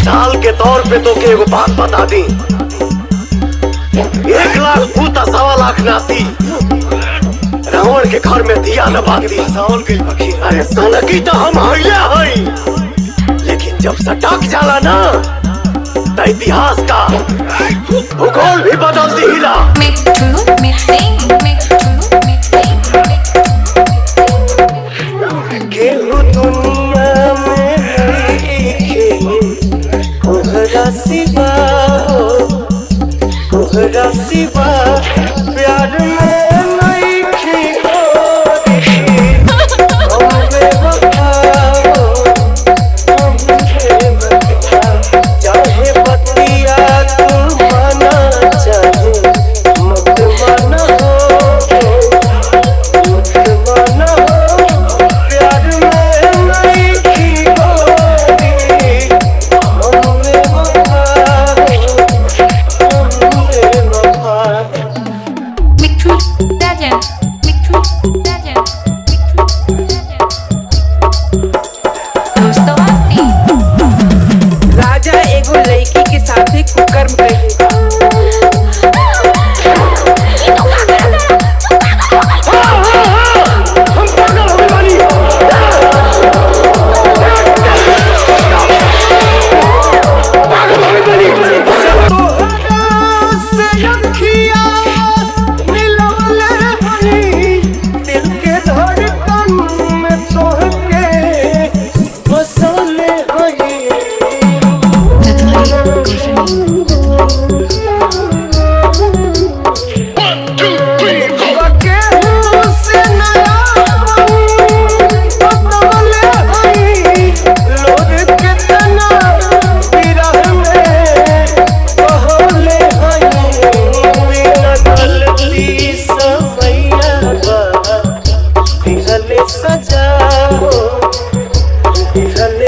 मिसाल के तौर पे तो के एगो बात बता दी, 1 लाख भूता 1.25 लाख नाती रावण के घर में दिया न बाती। अरे सनकी तो हम हइले हई, लेकिन जब सटक जाला ना तो इतिहास का भूगोल भी बदल दिहिला। केहू दुनिया में कोहरा सिवा प्यार में नहीं चाहे बतिया तू माना चाहे मत माना प्यार में नहीं राजा एगो लड़की के साथे कुकर्म कइले।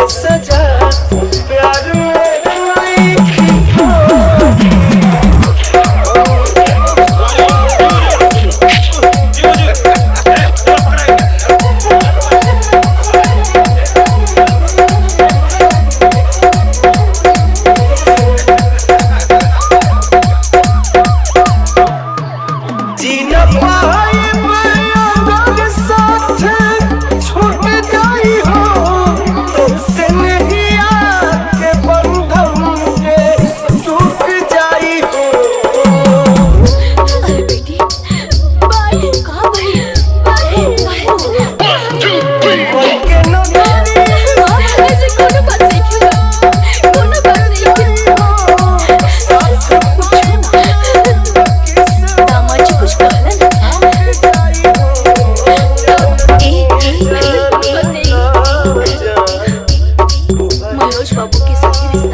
सजा प्यार जीना पाए साथ छूट गई हो तुमसे नहीं आके बंधन के टूट जाई हो। अरे बेटी बाय कहाँ गई? ऐसे कोनो बात नहीं क्यों? कोनो बात नहीं क्यों? दामाद जी कुछ कहला ना? मनोज बाबू के साथ